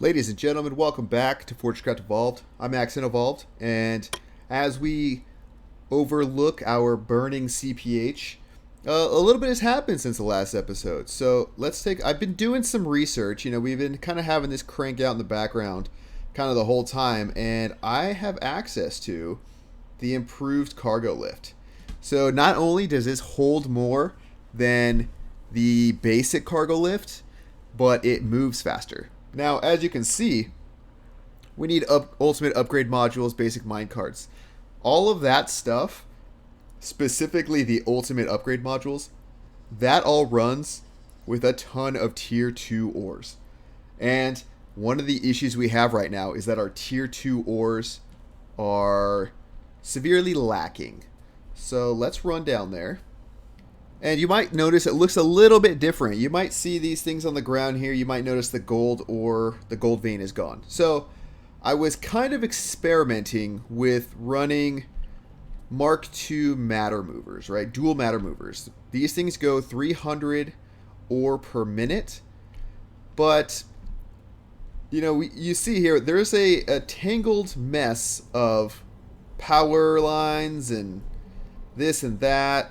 Ladies and gentlemen, welcome back to FortressCraft Evolved. I'm AxionEvolved, and as we overlook our burning CPH, a little bit has happened since the last episode. So I've been doing some research. We've been kind of having this crank out in the background kind of the whole time, and I have access to the improved cargo lift. So not only does this hold more than the basic cargo lift, but it moves faster. Now, as you can see, we need ultimate upgrade modules, basic mine cards. All of that stuff, specifically the ultimate upgrade modules, that all runs with a ton of tier 2 ores. And one of the issues we have right now is that our tier 2 ores are severely lacking. So let's run down there. And you might notice it looks a little bit different. You might see these things on the ground here. You might notice the gold or the gold vein is gone. So I was kind of experimenting with running Mark II matter movers, right? Dual matter movers. These things go 300 ore per minute. But, you see here, there's a tangled mess of power lines and this and that.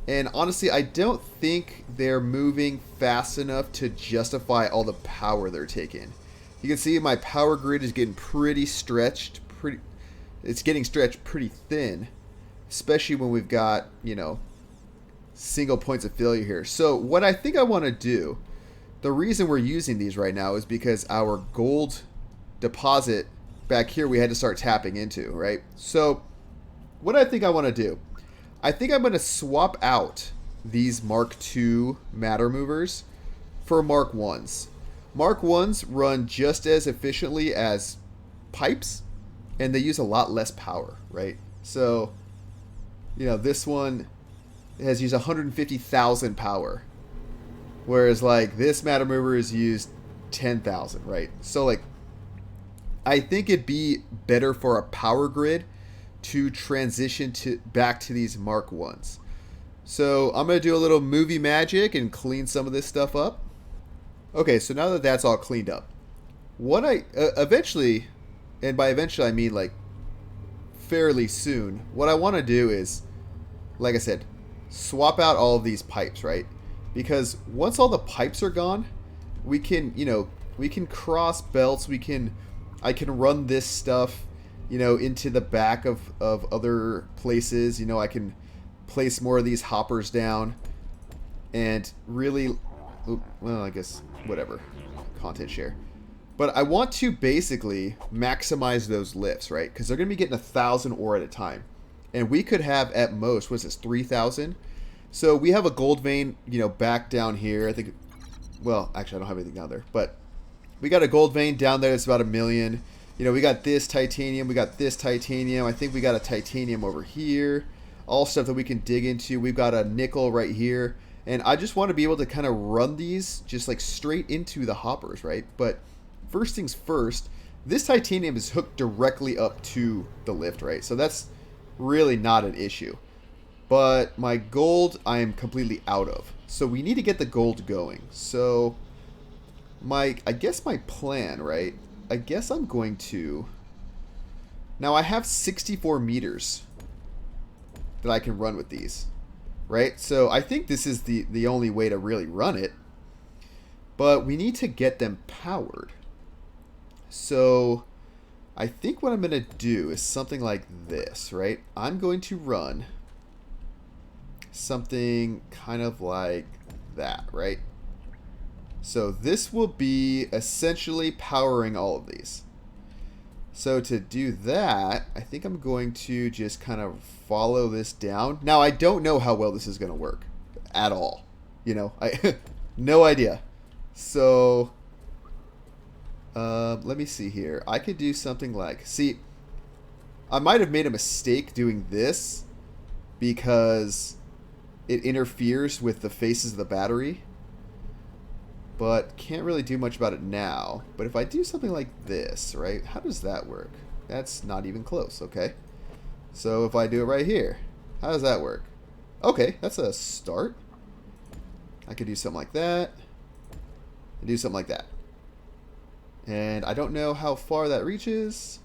And honestly, I don't think they're moving fast enough to justify all the power they're taking. You can see my power grid is getting pretty stretched. It's getting stretched pretty thin, especially when we've got, single points of failure here. So what I think I want to do, the reason we're using these right now is because our gold deposit back here we had to start tapping into, right? So what I think I want to do, I think I'm going to swap out these Mark II matter movers for Mark 1s. Mark 1s run just as efficiently as pipes, and they use a lot less power, right? So, this one has used 150,000 power, whereas this matter mover is used 10,000, right? So, I think it'd be better for a power grid to transition back to these Mark 1s. So I'm going to do a little movie magic and clean some of this stuff up. Okay, so now that that's all cleaned up, what I eventually, and by eventually I mean fairly soon, what I want to do is, like I said, swap out all of these pipes, right? Because once all the pipes are gone, we can cross belts, I can run this stuff into the back of other places. I can place more of these hoppers down and really, well, I guess, whatever, content share. But I want to basically maximize those lifts, right? Because they're going to be getting 1,000 ore at a time. And we could have at most, what's this, 3,000? So we have a gold vein, back down here. I think, well, actually I don't have anything down there. But we got a gold vein down there that's about 1 million. We got this titanium. We got this titanium. I think we got a titanium over here. All stuff that we can dig into. We've got a nickel right here. And I just want to be able to kind of run these just straight into the hoppers, right? But first things first, this titanium is hooked directly up to the lift, right? So that's really not an issue. But my gold, I am completely out of. So we need to get the gold going. So I guess my plan, right? I guess I'm going to... Now, I have 64 meters that I can run with these, right? So I think this is the only way to really run it. But we need to get them powered. So I think what I'm going to do is something like this, right? I'm going to run something kind of like that, right? So this will be essentially powering all of these. So to do that, I think I'm going to just kind of follow this down. Now, I don't know how well this is going to work at all. I no idea. So let me see here. I could do something see, I might have made a mistake doing this because it interferes with the faces of the battery. But can't really do much about it now. But if I do something like this, right? How does that work? That's not even close, okay? So if I do it right here, how does that work? Okay, that's a start. I could do something like that. And do something like that. And I don't know how far that reaches.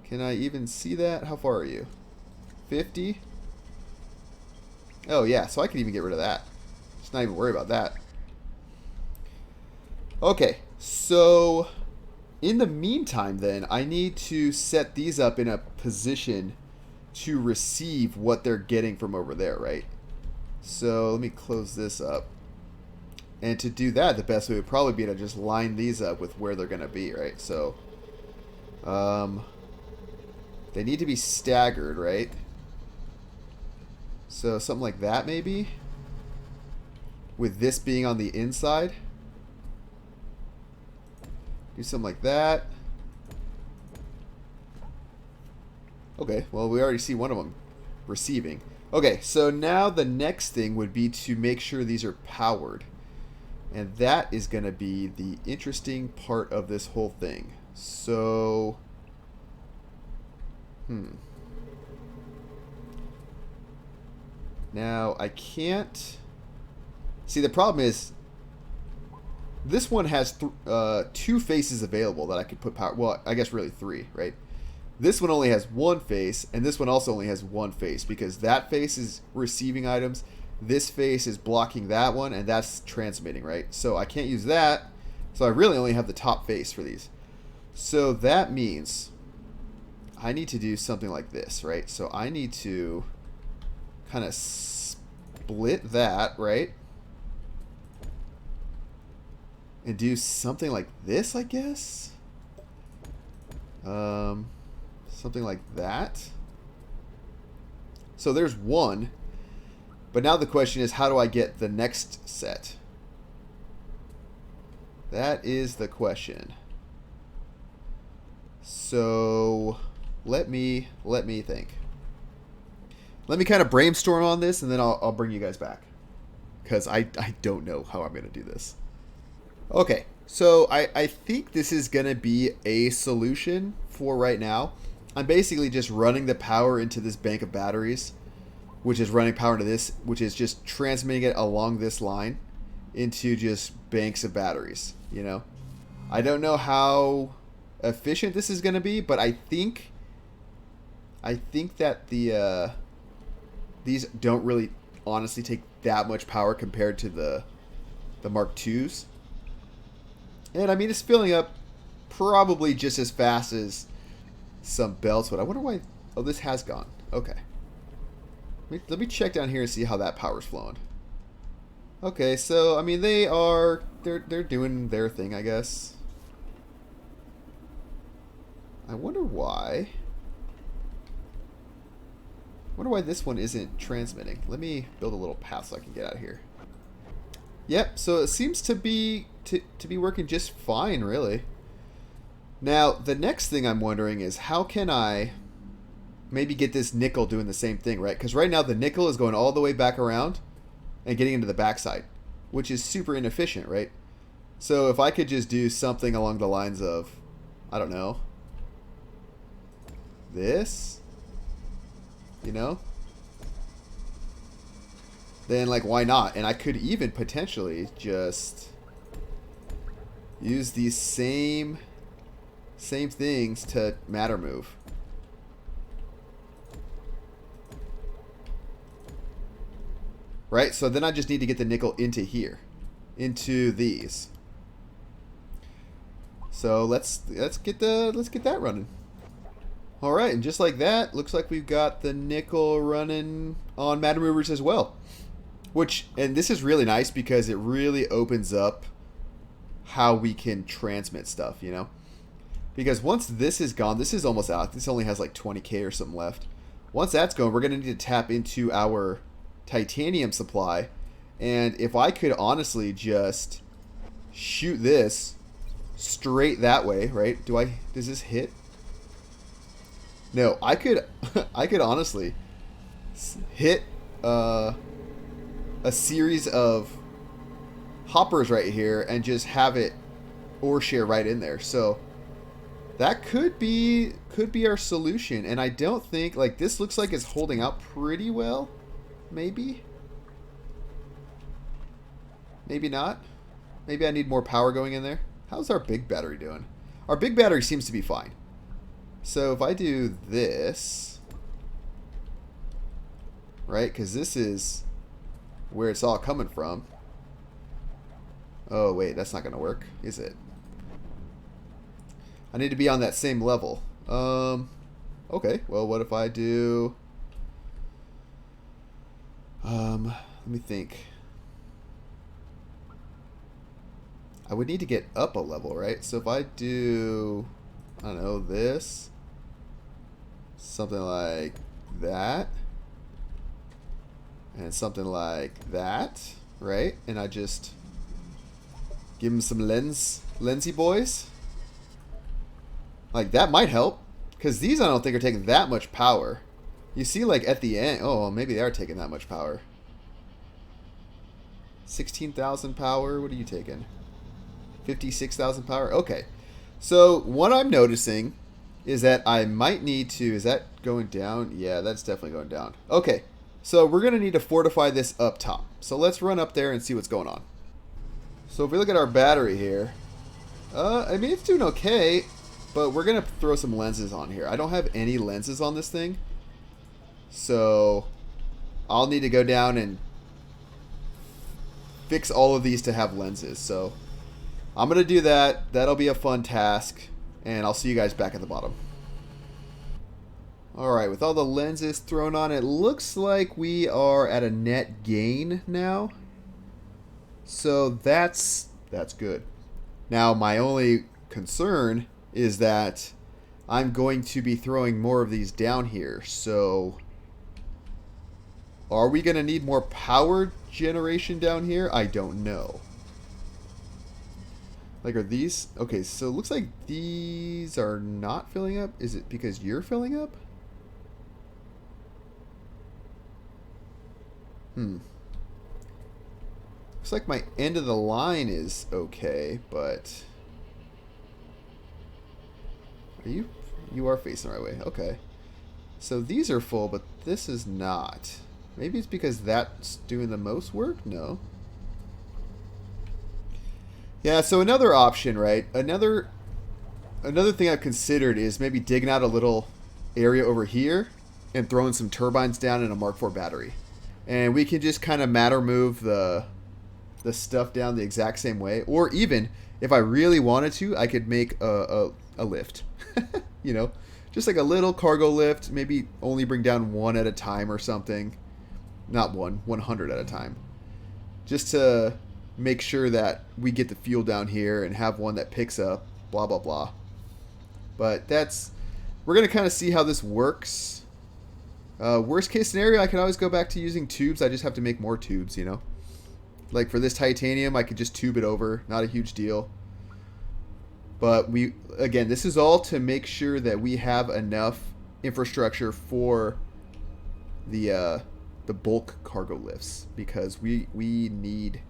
Can I even see that? How far are you? 50? Oh yeah, so I can even get rid of that. Just not even worry about that. Okay, so in the meantime then, I need to set these up in a position to receive what they're getting from over there, right? So let me close this up. And to do that, the best way would probably be to just line these up with where they're going to be, right? So they need to be staggered, right? So something like that maybe, with this being on the inside. Do something like that. Okay, well, we already see one of them receiving. Okay, so now the next thing would be to make sure these are powered. And that is going to be the interesting part of this whole thing. So, now I can't... See, the problem is, this one has two faces available that I could put power... Well, I guess really three, right? This one only has one face, and this one also only has one face, because that face is receiving items, this face is blocking that one, and that's transmitting, right? So I can't use that, so I really only have the top face for these. So that means I need to do something like this, right? So I need to kind of split that, right? And do something like this, I guess? Something like that. So there's one. But now the question is, how do I get the next set? That is the question. So let me think. Let me kind of brainstorm on this, and then I'll bring you guys back, because I don't know how I'm going to do this. Okay, so I think this is going to be a solution for right now. I'm basically just running the power into this bank of batteries, which is running power into this, which is just transmitting it along this line into just banks of batteries, you know? I don't know how efficient this is going to be, but I think that these don't really honestly take that much power compared to the Mark IIs. And I mean, it's filling up probably just as fast as some belts would. I wonder why... Oh, this has gone. Okay. Let me check down here and see how that power's flowing. Okay, so, I mean, they're doing their thing, I guess. I wonder why... this one isn't transmitting. Let me build a little path so I can get out of here. Yep, so it seems to be working just fine, really. Now, the next thing I'm wondering is, how can I maybe get this nickel doing the same thing, right? Because right now the nickel is going all the way back around and getting into the backside, which is super inefficient, right? So if I could just do something along the lines of, I don't know, this, you know, then like, why not? And I could even potentially just use these same things to matter move. Right? So then I just need to get the nickel into here, into these. So let's get that running. All right, and just like that, looks like we've got the nickel running on matter movers as well. And this is really nice because it really opens up how we can transmit stuff, you know? Because once this is gone, this is almost out. This only has like 20K or something left. Once that's gone, we're going to need to tap into our titanium supply. And if I could honestly just shoot this straight that way, right? Does this hit? No, I could honestly hit a series of hoppers right here and just have it ore share right in there. So that could be our solution. And I don't think, like, this looks like it's holding out pretty well. Maybe not. Maybe I need more power going in there. How's our big battery doing? Our big battery seems to be fine. So if I do this, right, because this is where it's all coming from. Oh, wait, that's not going to work, is it? I need to be on that same level. Okay, well, what if I do... let me think. I would need to get up a level, right? So if I do, I don't know, this, something like that, and something like that, right? And I just give them some lensy boys. Like, that might help, because these I don't think are taking that much power. You see, like, at the end, oh, maybe they are taking that much power. 16,000 power, what are you taking? 56,000 power? Okay. So, what I'm noticing is that I might need to, is that going down? Yeah, that's definitely going down. Okay. So, we're going to need to fortify this up top. So, let's run up there and see what's going on. So, if we look at our battery here, I mean, it's doing okay, but we're going to throw some lenses on here. I don't have any lenses on this thing. So, I'll need to go down and fix all of these to have lenses. So, I'm going to do that. That'll be a fun task. And I'll see you guys back at the bottom. Alright, with all the lenses thrown on, it looks like we are at a net gain now. So, that's good. Now, my only concern is that I'm going to be throwing more of these down here. So, are we going to need more power generation down here? I don't know. Like, are these... Okay, so it looks like these are not filling up. Is it because you're filling up? Looks like my end of the line is okay, but... You are facing the right way. Okay. So these are full, but this is not. Maybe it's because that's doing the most work? No. Yeah, so another option, right? Another thing I've considered is maybe digging out a little area over here and throwing some turbines down in a Mark IV battery. And we can just kind of matter move the stuff down the exact same way. Or even, if I really wanted to, I could make a lift. You know, just like a little cargo lift, maybe only bring down one at a time or something. Not one, 100 at a time. Just to make sure that we get the fuel down here and have one that picks up, blah, blah, blah. But we're going to kind of see how this works. Worst case scenario, I can always go back to using tubes. I just have to make more tubes, you know. Like for this titanium, I could just tube it over. Not a huge deal. But again, this is all to make sure that we have enough infrastructure for the bulk cargo lifts, because we need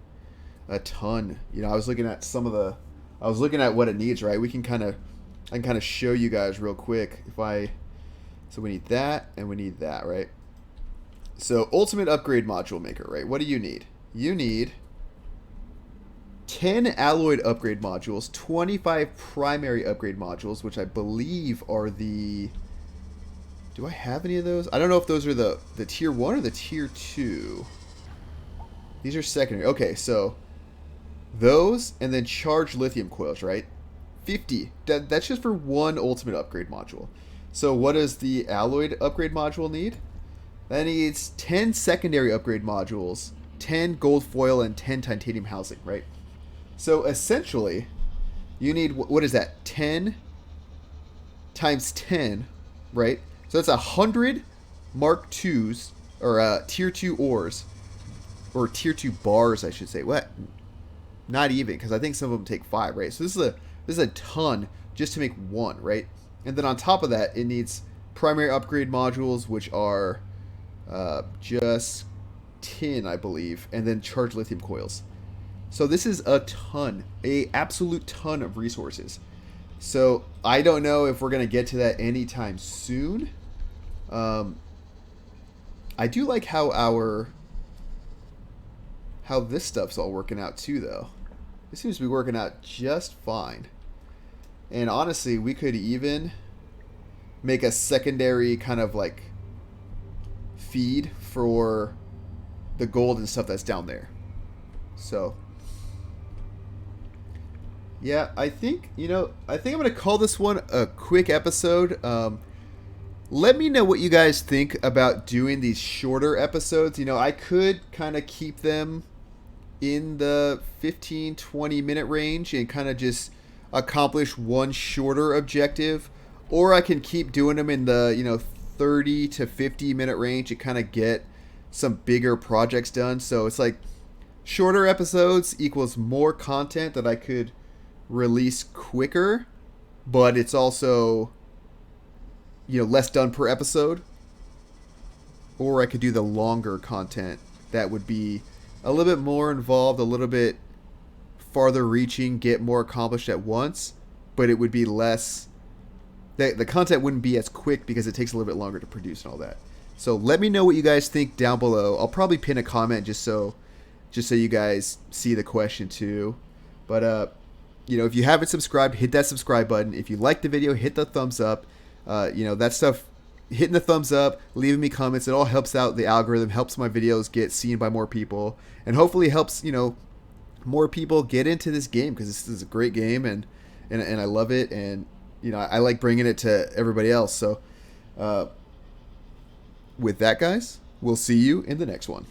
a ton. You know, I was looking at what it needs, right? I can kind of show you guys real quick. So we need that and we need that, right? So ultimate upgrade module maker, right? What do you need? You need 10 alloyed upgrade modules, 25 primary upgrade modules, which I believe are the... Do I have any of those? I don't know if those are the tier 1 or the tier 2. These are secondary. Okay, so those and then charged lithium coils, right? 50. That's just for one ultimate upgrade module. So what does the alloyed upgrade module need? That needs 10 secondary upgrade modules, 10 gold foil, and 10 titanium housing, right? So essentially, you need, what is that? 10 times 10, right? So that's 100 Mark IIs, or tier 2 ores, or tier 2 bars, I should say. What? Not even, because I think some of them take 5, right? So this is a ton just to make one, right? And then on top of that, it needs primary upgrade modules, which are just tin, I believe, and then charged lithium coils. So this is a ton, a absolute ton of resources. So I don't know if we're going to get to that anytime soon. I do like how this stuff's all working out too, though. It seems to be working out just fine. And honestly, we could even make a secondary kind of like feed for the gold and stuff that's down there. So yeah, I think I'm gonna call this one a quick episode. Let me know what you guys think about doing these shorter episodes. I could kind of keep them in the 15-20 minute range and kind of just accomplish one shorter objective, or I can keep doing them in the 30 to 50 minute range and kind of get some bigger projects done. So it's like shorter episodes equals more content that I could release quicker, but it's also less done per episode. Or I could do the longer content that would be a little bit more involved, a little bit farther reaching, get more accomplished at once, but it would be less, the content wouldn't be as quick because it takes a little bit longer to produce and all that. So let me know what you guys think down below. I'll probably pin a comment just so you guys see the question too. But if you haven't subscribed, hit that subscribe button. If you like the video, hit the thumbs up. That stuff, hitting the thumbs up, leaving me comments, it all helps out the algorithm, helps my videos get seen by more people, and hopefully helps more people get into this game, because this is a great game and I love it, and I like bringing it to everybody else. So with that, guys, we'll see you in the next one.